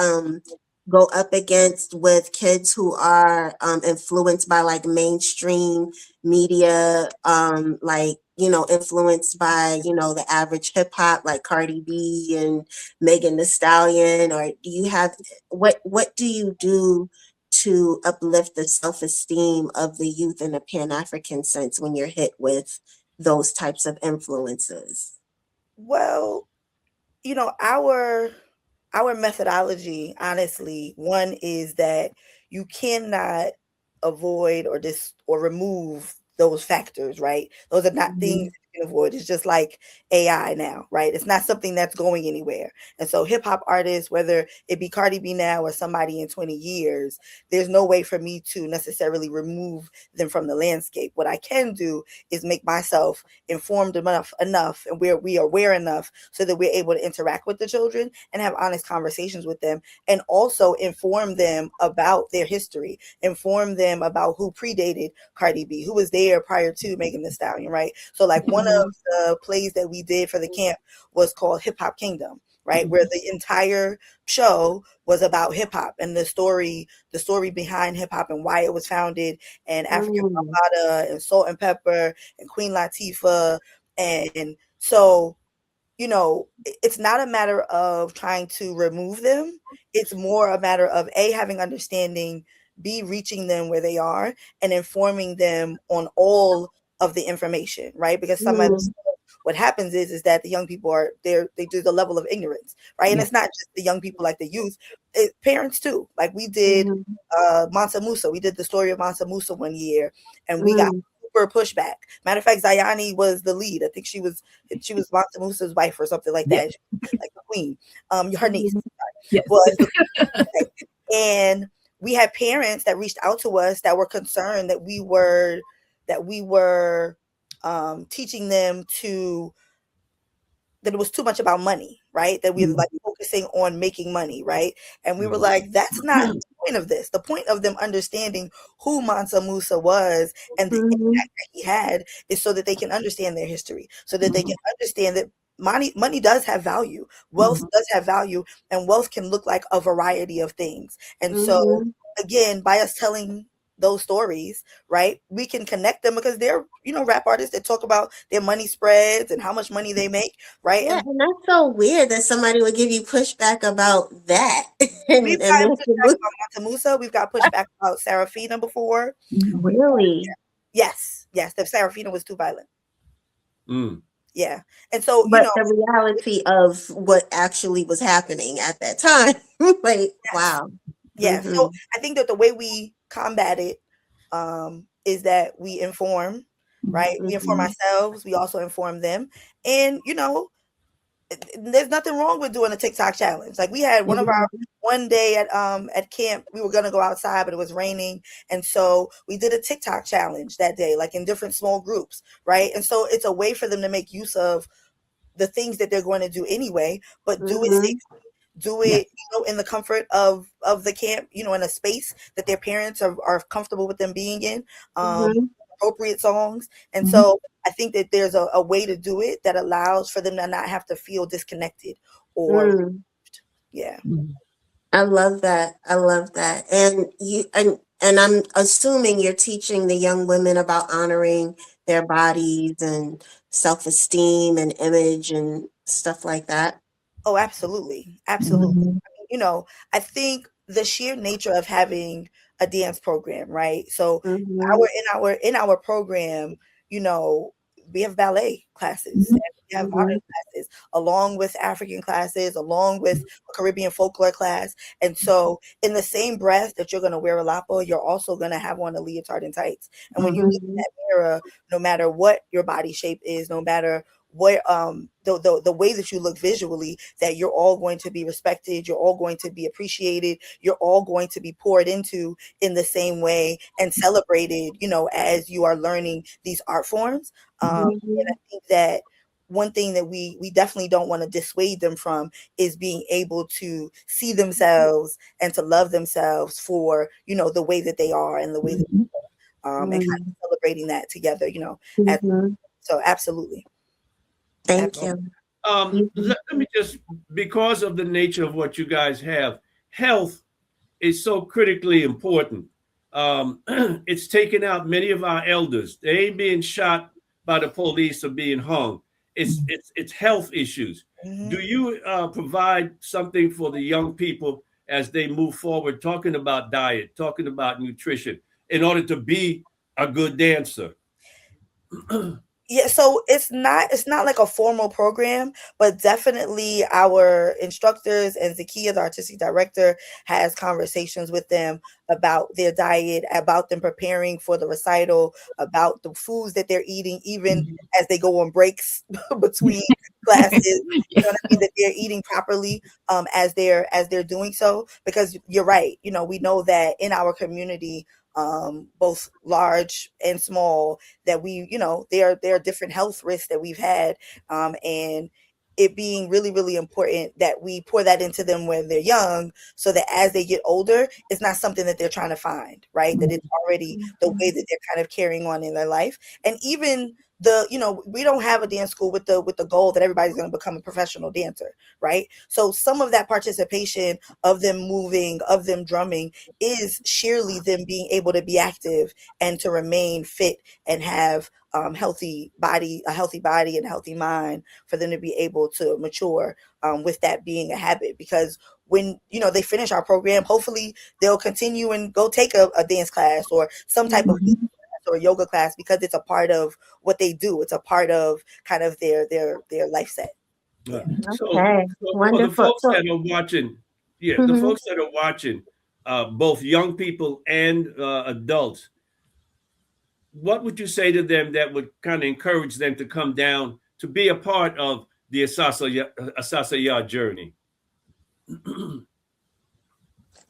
go up against with kids who are influenced by like mainstream media, like, you know, influenced by, you know, the average hip hop like Cardi B and Megan Thee Stallion? Or do you have, what do you do to uplift the self-esteem of the youth in a Pan-African sense when you're hit with those types of influences? Well, you know, our methodology, honestly, one is that you cannot avoid or remove those factors, right? Those are not things Mhm. you can avoid. It's just like AI now, right? It's not something that's going anywhere. And so hip hop artists, whether it be Cardi B now or somebody in 20 years, there's no way for me to necessarily remove them from the landscape. What I can do is make myself informed enough, and we are aware enough so that we're able to interact with the children and have honest conversations with them, and also inform them about their history, inform them about who predated Cardi B, who was there prior to Megan Thee Stallion, right? So like one of the plays that we did for the camp was called Hip Hop Kingdom, right? Where the entire show was about hip hop and the story behind hip hop and why it was founded, and African Bambaataa and Salt and Pepper and Queen Latifah. And so, you know, it's not a matter of trying to remove them. It's more a matter of A, having understanding, B, reaching them where they are and informing them on all of the information, right? Because what happens is that the young people they do the level of ignorance, right? And it's not just the young people, like the youth, parents too. Like we did Mansa Musa. We did the story of Mansa Musa one year, and we got super pushback. Matter of fact, Zayani was the lead. I think she was Mansa Musa's wife or something like that, like the queen. Her niece was the queen. And we had parents that reached out to us that were concerned that we were teaching them that it was too much about money, right? That we were like focusing on making money, right? And we were like, that's not the point of this. The point of them understanding who Mansa Musa was and the impact that he had is so that they can understand their history, so that they can understand that money does have value, wealth does have value, and wealth can look like a variety of things. And so again, by us telling those stories, right, we can connect them because they're, you know, rap artists that talk about their money spreads and how much money they make, right? Yeah, and that's so weird that somebody would give you pushback about that. We've gotten pushback about Mansa Musa. We've got pushback about Serafina before. Really? Yes, the Serafina was too violent. Yeah, and so but the reality of what actually was happening at that time, like, wow. Yeah, so I think that the way we combat it is that we inform, right? We inform ourselves. We also inform them, and you know, there's nothing wrong with doing a TikTok challenge. Like we had one day at camp, we were gonna go outside, but it was raining, and so we did a TikTok challenge that day, like in different small groups, right? And so it's a way for them to make use of the things that they're going to do anyway, but do it safely. Do it, you know, in the comfort of the camp, you know, in a space that their parents are comfortable with them being in, appropriate songs. And so I think that there's a way to do it that allows for them to not have to feel disconnected or I love that. And I'm assuming you're teaching the young women about honoring their bodies and self-esteem and image and stuff like that. Oh, absolutely. You know, I think the sheer nature of having a dance program, right? So in our program, you know, we have ballet classes, and we have modern classes, along with African classes, along with a Caribbean folklore class. And so in the same breath that you're going to wear a lapa, you're also going to have on a leotard and tights. And when you look in that mirror, no matter what your body shape is, no matter what the way that you look visually, that you're all going to be respected, you're all going to be appreciated, you're all going to be poured into in the same way and celebrated, you know, as you are learning these art forms. And I think that one thing that we definitely don't want to dissuade them from is being able to see themselves and to love themselves for, you know, the way that they are and the way that they are, and kind of celebrating that together, you know. So absolutely. Thank you. Let me just, because of the nature of what you guys have, health is so critically important. It's taken out many of our elders. They ain't being shot by the police or being hung. It's health issues. Mhm. Do you provide something for the young people as they move forward, talking about diet, talking about nutrition, in order to be a good dancer? Yeah, so it's not like a formal program, but definitely our instructors and Zakia, the artistic director, has conversations with them about their diet, about them preparing for the recital, about the foods that they're eating, even as they go on breaks between classes. You know what I mean? That they're eating properly as they're doing so. Because you're right, we know that in our community, both large and small, that there are different health risks that we've had, and it being really, really important that we pour that into them when they're young, so that as they get older, it's not something that they're trying to find, right? That it's already the way that they're kind of carrying on in their life. And even we don't have a dance school with the goal that everybody's going to become a professional dancer, right? So some of that participation of them moving, of them drumming, is sheerly them being able to be active and to remain fit and have a healthy body and a healthy mind, for them to be able to mature with that being a habit. Because when they finish our program, hopefully they'll continue and go take a dance class or some type of or yoga class, because it's a part of what they do. It's a part of kind of their life set. Yeah. Okay, So for the wonderful. folks that are watching, the folks that are watching, both young people and adults, what would you say to them that would kind of encourage them to come down to be a part of the Asaseyaa journey?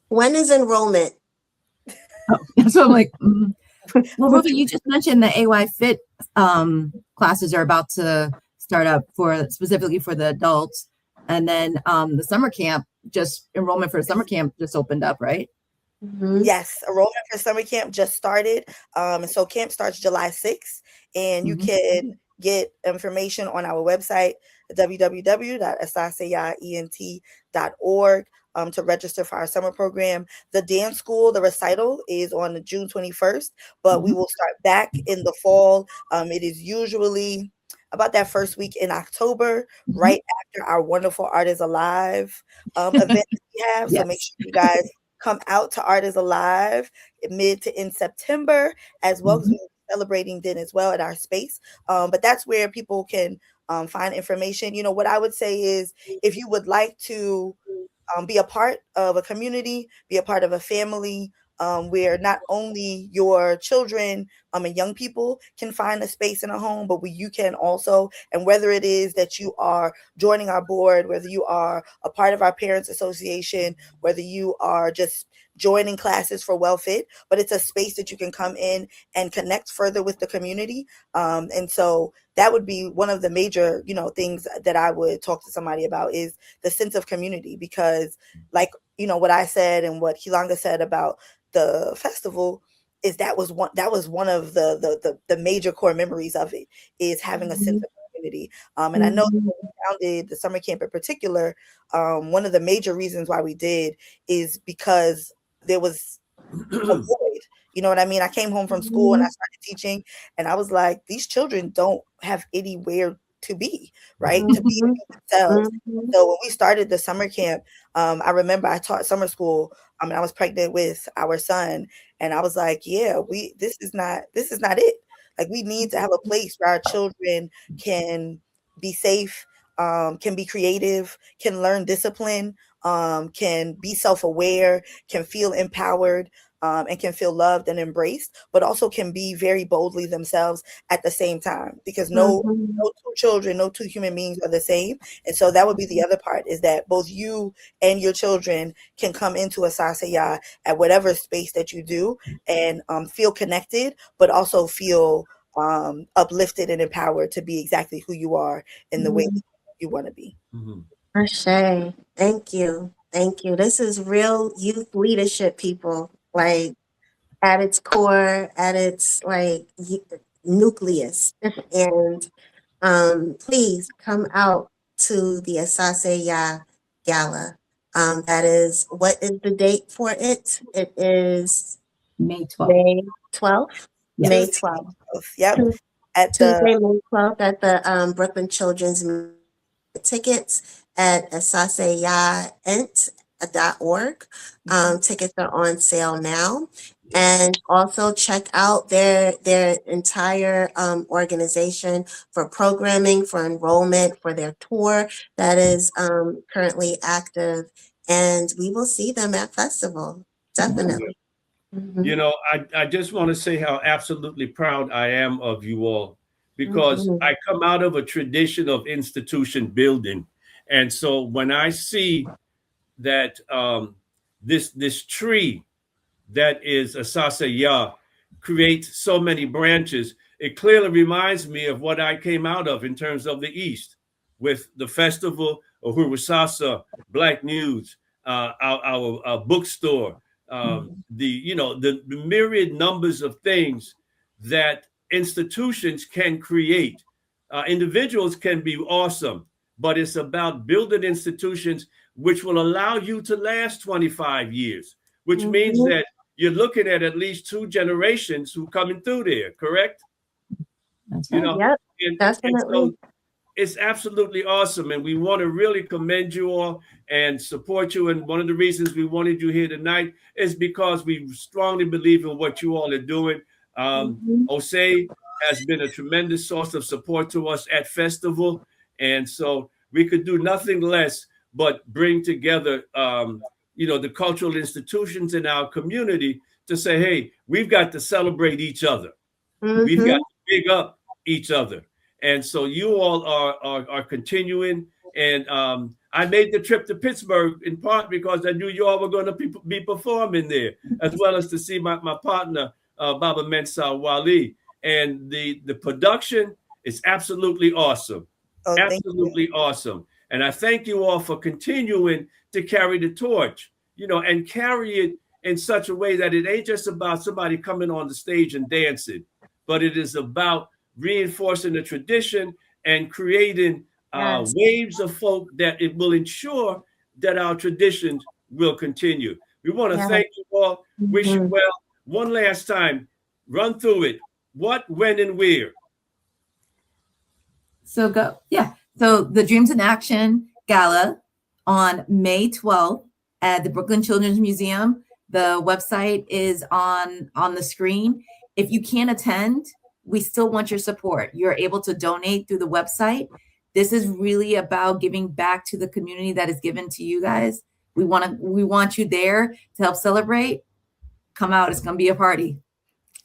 When is enrollment? So I'm like, well, Rubie, you just mentioned the AY Fit classes are about to start up specifically for the adults, and then the summer camp, enrollment for summer camp just opened up, right? Yes, enrollment for summer camp just started. And so camp starts July 6th, and you can get information on our website, www.asaseyaent.org, to register for our summer program. The dance school, the recital, is on June 21st, but we will start back in the fall. It is usually about that first week in October, right after our wonderful Art is Alive event that we have. So make sure you guys come out to Art is Alive mid to in September, as well as we're celebrating then as well at our space. But that's where people can find information. What I would say is, if you would like to be a part of a community, be a part of a family, where not only your children and young people can find a space in a home, but you can also, and whether it is that you are joining our board, whether you are a part of our parents association, whether you are just joining classes for WellFit, but it's a space that you can come in and connect further with the community. And so that would be one of the major, things that I would talk to somebody about, is the sense of community. Because like, what I said and what Kilanga said about the festival, is that was one of the major core memories of it, is having a sense of community. And I know when we founded the summer camp in particular, one of the major reasons why we did is because there was a void. You know what I mean? I came home from school and I started teaching, and I was like, these children don't have anywhere to be, right? To be themselves. So when we started the summer camp, I remember I taught summer school, and I was pregnant with our son, and I was like, yeah, this is not it. Like, we need to have a place where our children can be safe, can be creative, can learn discipline, can be self-aware, can feel empowered, and can feel loved and embraced, but also can be very boldly themselves at the same time. Because no two children, no two human beings are the same. And so that would be the other part, is that both you and your children can come into Asaseyaa at whatever space that you do, and feel connected, but also feel uplifted and empowered to be exactly who you are in the way that you want to be. Ashe. Thank you. Thank you. This is real youth leadership, people. Like, at its core, at its nucleus. And please come out to the Asaseyaa Gala. That is, what is the date for it? It is May 12th. May 12th. Yes. May 12th. Yep. At Tuesday, May 12th at the Brooklyn Children's Museum. Tickets at asaseyaa.org. Tickets are on sale now. And also check out their entire organization for programming, for enrollment, for their tour that is currently active. And we will see them at festival. Definitely. You know, I just want to say how absolutely proud I am of you all, because I come out of a tradition of institution building. And so when I see that this tree that is Asaseyaa creates so many branches, it clearly reminds me of what I came out of in terms of the East with the festival of Hurusasa, Black News, our bookstore, the myriad numbers of things that institutions can create. Individuals can be awesome, but it's about building institutions which will allow you to last 25 years, which means that you're looking at least 2 generations who coming through there, correct? That's You right. know, Yep, and definitely. so it's absolutely awesome. And we want to really commend you all and support you. And one of the reasons we wanted you here tonight is because we strongly believe in what you all are doing. Osei has been a tremendous source of support to us at Festival. And so we could do nothing less but bring together, the cultural institutions in our community to say, hey, we've got to celebrate each other. We've got to big up each other. And so you all are continuing. And I made the trip to Pittsburgh in part because I knew you all were going to be performing there, as well as to see my partner, Baba Mensah Wali. And the production is absolutely awesome. Oh, absolutely awesome. And I thank you all for continuing to carry the torch, and carry it in such a way that it ain't just about somebody coming on the stage and dancing, but it is about reinforcing the tradition and creating waves of folk that it will ensure that our traditions will continue. We want to thank you all. Wish you well. One last time, run through it. What, when, and where? So the Dreams in Action Gala on May 12th at the Brooklyn Children's Museum. The website is on the screen. If you can't attend, we still want your support. You're able to donate through the website. This is really about giving back to the community that is given to you guys. We want you there to help celebrate. Come out. It's going to be a party.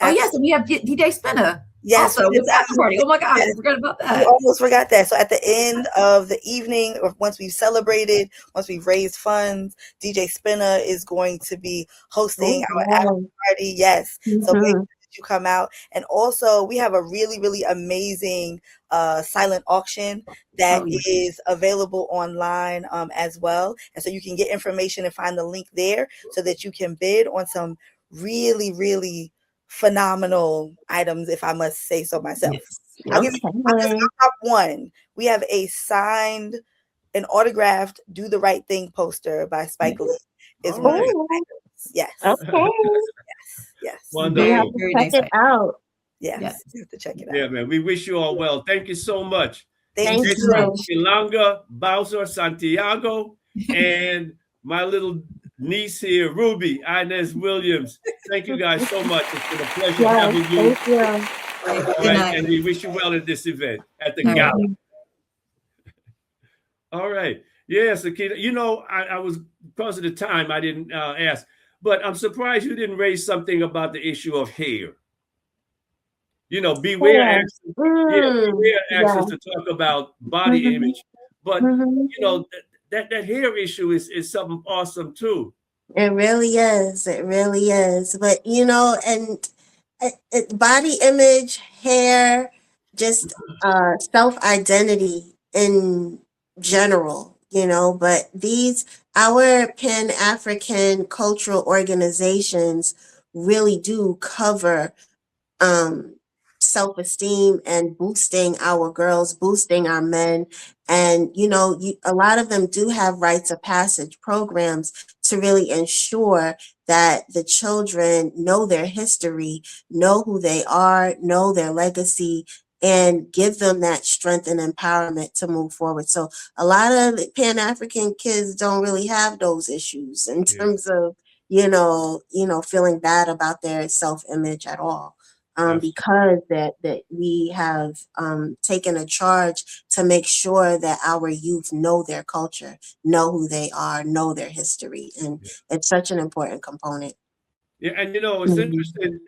Oh, yes. And we have DJ Spinner. Yes, also, with after party. Oh my God, I forgot about that. We almost forgot that. So at the end of the evening, or once we've celebrated, once we've raised funds, DJ Spinner is going to be hosting our after party. Yes. So make sure that you come out. And also we have a really, really amazing silent auction that is available online as well. And so you can get information and find the link there so that you can bid on some really, really phenomenal items, if I must say so myself. Yes. I'll give you top one. We have a signed and autographed "Do the Right Thing" poster by Spike Lee. Is one of the items. Yes. Okay. Yes. Wonderful. You have to check it out. Yes. You have to check it out. Yeah, man. We wish you all well. Thank you so much. Thank you. Kilanga, Bowser, Santiago, and my little niece here, Rubie, Inez Williams. Thank you guys so much. It's been a pleasure having you. Thank you. All right, and we wish you well at this event, at the gala. All right. Yeah, Sakina. I was, because of the time, I didn't ask, but I'm surprised you didn't raise something about the issue of hair. Beware asked us to talk about body image, but that hair issue is something awesome too. It really is. It really is. But and body image, hair, just self-identity in general, but our Pan-African cultural organizations really do cover self-esteem and boosting our girls, boosting our men. And, a lot of them do have rites of passage programs to really ensure that the children know their history, know who they are, know their legacy, and give them that strength and empowerment to move forward. So a lot of Pan-African kids don't really have those issues in terms of, feeling bad about their self-image at all. Because that we have taken a charge to make sure that our youth know their culture, know who they are, know their history. And it's such an important component. Yeah, and it's interesting.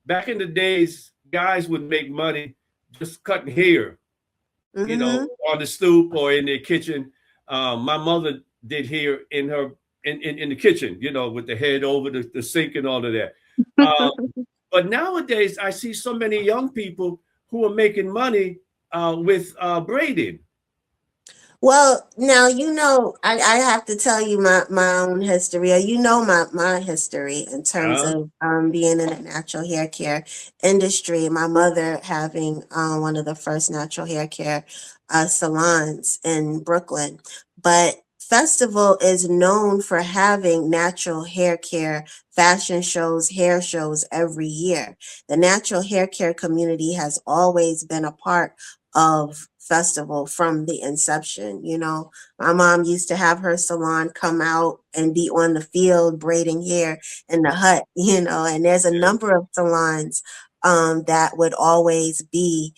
Back in the days, guys would make money just cutting hair, on the stoop or in their kitchen. My mother did hair in the kitchen, with the head over the sink and all of that. But nowadays, I see so many young people who are making money with braiding. Well, now, I have to tell you my own history, or my history in terms of being in the natural hair care industry. My mother having one of the first natural hair care salons in Brooklyn. But Festival is known for having natural hair care fashion shows, hair shows every year. The natural hair care community has always been a part of Festival from the inception. My mom used to have her salon come out and be on the field braiding hair in the hut, and there's a number of salons that would always be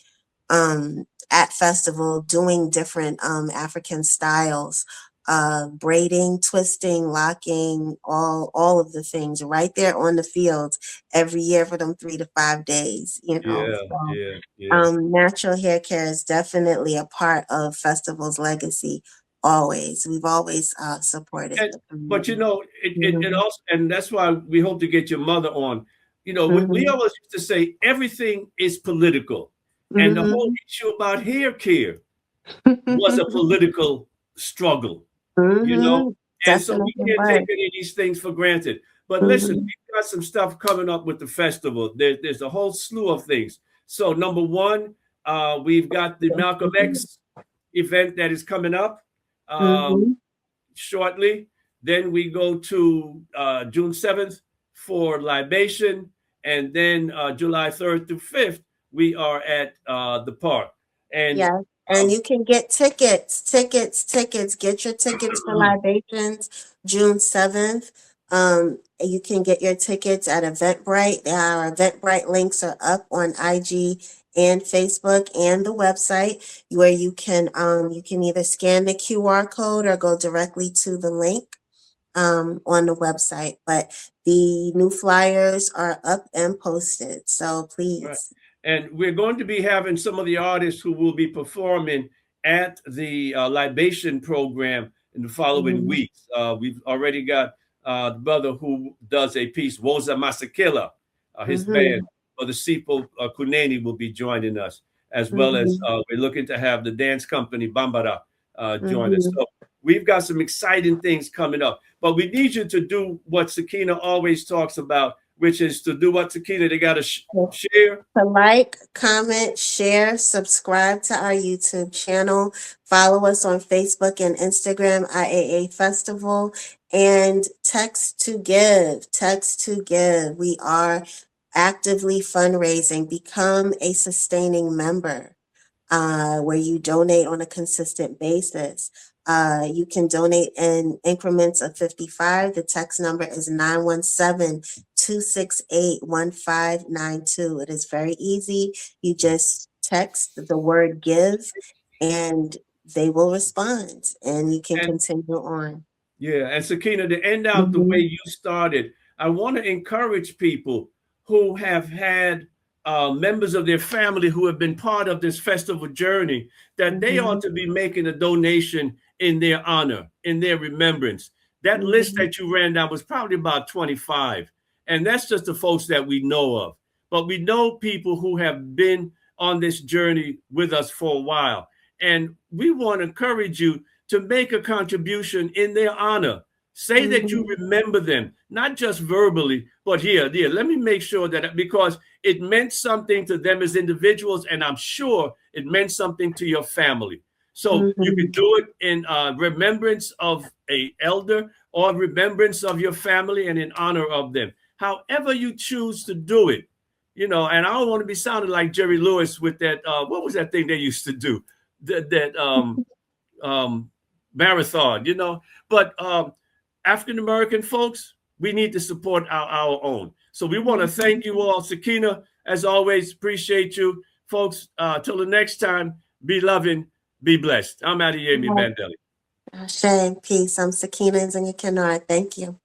at Festival doing different African styles, braiding, twisting, locking, all of the things right there on the field every year for them 3 to 5 days, natural hair care is definitely a part of Festival's legacy. Always. We've always supported. But it also, and that's why we hope to get your mother on. We always used to say everything is political. And the whole issue about hair care was a political struggle. And so we can't take any of these things for granted. But listen, we've got some stuff coming up with the festival. There's a whole slew of things. So number one, we've got the Malcolm X event that is coming up shortly. Then we go to June 7th for libation. And then July 3rd through 5th, we are at the park. And and you can get tickets. Get your tickets for libations June 7th. You can get your tickets at Eventbrite. Our Eventbrite links are up on IG and Facebook and the website, where you can either scan the QR code or go directly to the link on the website. But the new flyers are up and posted. So please. Right. And we're going to be having some of the artists who will be performing at the libation program in the following weeks. We've already got the brother who does a piece, Woza Masakela, his band, or the Sipo Kuneni will be joining us, as well as we're looking to have the dance company Bambara join us. So we've got some exciting things coming up. But we need you to do what Sakina always talks about, which is to do what, Sakina? They got to share. To like, comment, share, subscribe to our YouTube channel, follow us on Facebook and Instagram, IAA Festival, and text to give. We are actively fundraising. Become a sustaining member, where you donate on a consistent basis. You can donate in increments of 55. The text number is 917-268-1592. It is very easy. You just text the word give and they will respond, and you can continue on. Yeah, and Sakina, to end out the way you started, I want to encourage people who have had members of their family who have been part of this festival journey, that they ought to be making a donation in their honor, in their remembrance. That list that you ran down was probably about 25. And that's just the folks that we know of. But we know people who have been on this journey with us for a while. And we want to encourage you to make a contribution in their honor. Say that you remember them, not just verbally, but here, let me make sure that, because it meant something to them as individuals, and I'm sure it meant something to your family. So you can do it in remembrance of an elder or remembrance of your family and in honor of them. However you choose to do it, you know, and I don't want to be sounding like Jerry Lewis with that, what was that thing they used to do? That marathon, you know, but African-American folks, we need to support our own. So we want to thank you all. Sakina, as always, appreciate you. Folks, till the next time, be loving, be blessed. I'm Adeyemi Bandeli. Shame, peace. I'm Sakina and Kinard. Thank you.